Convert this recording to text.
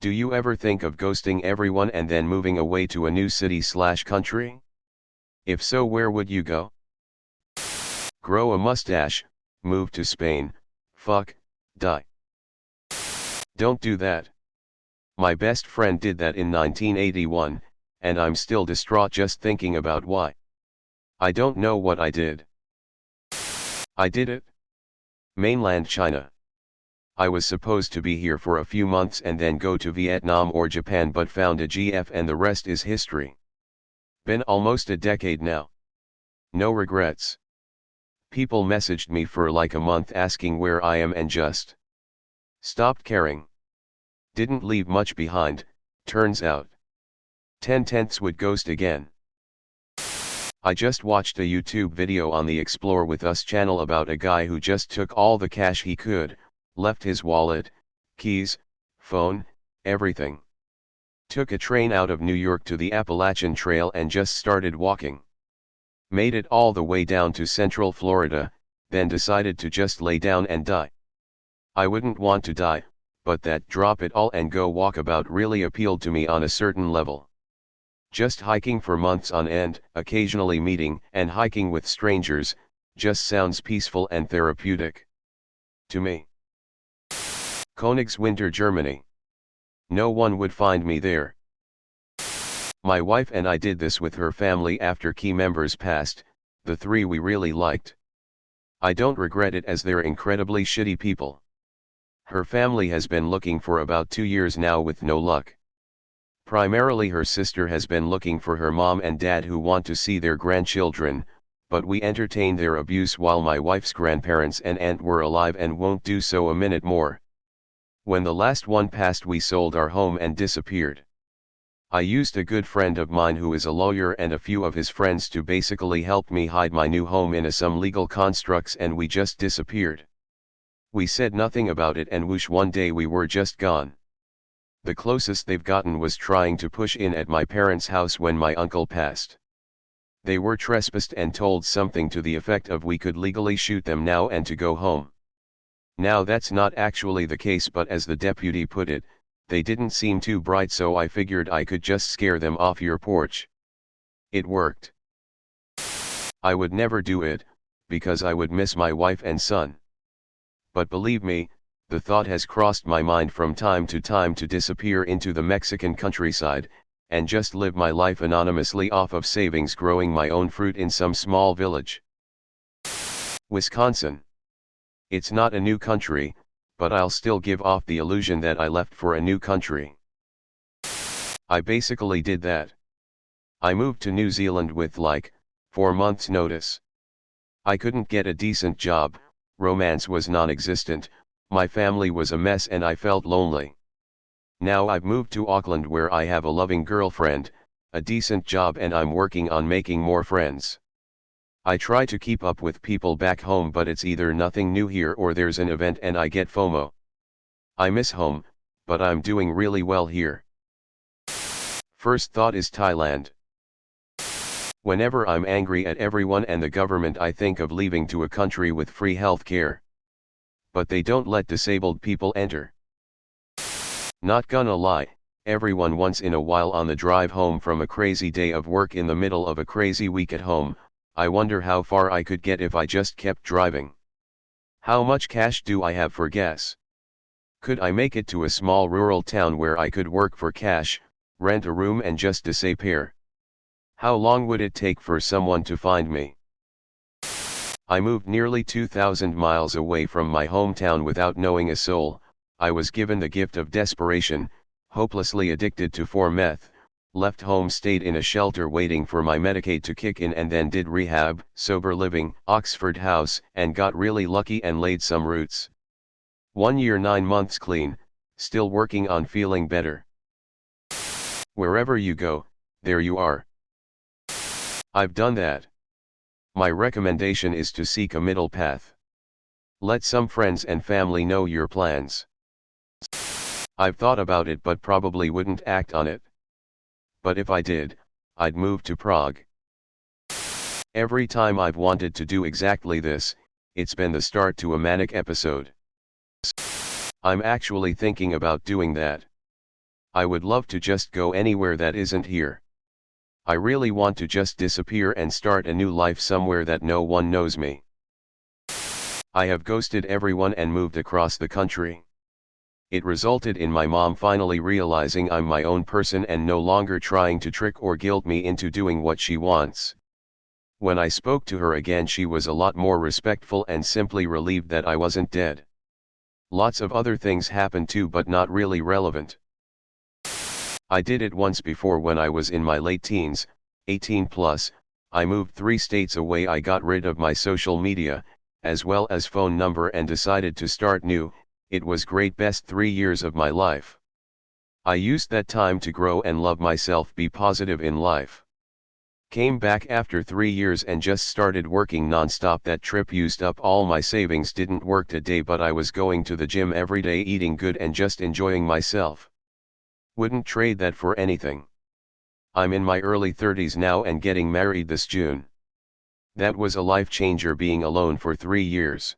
Do you ever think of ghosting everyone and then moving away to a new city/country? If so, where would you go? Grow a mustache, move to Spain, fuck, die. Don't do that. My best friend did that in 1981, and I'm still distraught just thinking about why. I don't know what I did. I did it. Mainland China. I was supposed to be here for a few months and then go to Vietnam or Japan, but found a GF and the rest is history. Been almost a decade now. No regrets. People messaged me for like a month asking where I am and just stopped caring. Didn't leave much behind, turns out. 10/10 would ghost again. I just watched a YouTube video on the Explore With Us channel about a guy who just took all the cash he could, left his wallet, keys, phone, everything. Took a train out of New York to the Appalachian Trail and just started walking. Made it all the way down to Central Florida, then decided to just lay down and die. I wouldn't want to die, but that drop it all and go walkabout really appealed to me on a certain level. Just hiking for months on end, occasionally meeting and hiking with strangers, just sounds peaceful and therapeutic. To me. Königswinter, Germany. No one would find me there. My wife and I did this with her family after key members passed, the three we really liked. I don't regret it as they're incredibly shitty people. Her family has been looking for about 2 years now with no luck. Primarily her sister has been looking for her mom and dad who want to see their grandchildren, but we entertained their abuse while my wife's grandparents and aunt were alive and won't do so a minute more. When the last one passed, we sold our home and disappeared. I used a good friend of mine who is a lawyer and a few of his friends to basically help me hide my new home in some legal constructs, and we just disappeared. We said nothing about it, and whoosh, one day we were just gone. The closest they've gotten was trying to push in at my parents' house when my uncle passed. They were trespassed and told something to the effect of we could legally shoot them now and to go home. Now that's not actually the case, but as the deputy put it, they didn't seem too bright, so I figured I could just scare them off your porch. It worked. I would never do it, because I would miss my wife and son. But believe me, the thought has crossed my mind from time to disappear into the Mexican countryside, and just live my life anonymously off of savings, growing my own fruit in some small village. Wisconsin. It's not a new country, but I'll still give off the illusion that I left for a new country. I basically did that. I moved to New Zealand with like 4 months notice. I couldn't get a decent job, romance was non-existent, my family was a mess, and I felt lonely. Now I've moved to Auckland where I have a loving girlfriend, a decent job, and I'm working on making more friends. I try to keep up with people back home, but it's either nothing new here or there's an event and I get FOMO. I miss home, but I'm doing really well here. First thought is Thailand. Whenever I'm angry at everyone and the government, I think of leaving to a country with free health care. But they don't let disabled people enter. Not gonna lie, everyone once in a while on the drive home from a crazy day of work in the middle of a crazy week at home, I wonder how far I could get if I just kept driving. How much cash do I have for gas? Could I make it to a small rural town where I could work for cash, rent a room and just disappear? How long would it take for someone to find me? I moved nearly 2,000 miles away from my hometown without knowing a soul. I was given the gift of desperation, hopelessly addicted to 4-meth, left home, stayed in a shelter waiting for my Medicaid to kick in, and then did rehab, sober living, Oxford House, and got really lucky and laid some roots. 1 year 9 months clean, still working on feeling better. Wherever you go, there you are. I've done that. My recommendation is to seek a middle path. Let some friends and family know your plans. I've thought about it but probably wouldn't act on it. But if I did, I'd move to Prague. Every time I've wanted to do exactly this, it's been the start to a manic episode. I'm actually thinking about doing that. I would love to just go anywhere that isn't here. I really want to just disappear and start a new life somewhere that no one knows me. I have ghosted everyone and moved across the country. It resulted in my mom finally realizing I'm my own person and no longer trying to trick or guilt me into doing what she wants. When I spoke to her again, she was a lot more respectful and simply relieved that I wasn't dead. Lots of other things happened too, but not really relevant. I did it once before when I was in my late teens, 18 plus, I moved 3 states away. I got rid of my social media, as well as phone number, and decided to start new. It was great, best 3 years of my life. I used that time to grow and love myself, be positive in life. Came back after 3 years and just started working non-stop. That trip used up all my savings, didn't work a day, but I was going to the gym every day, eating good and just enjoying myself. Wouldn't trade that for anything. I'm in my early 30s now and getting married this June. That was a life changer, being alone for 3 years.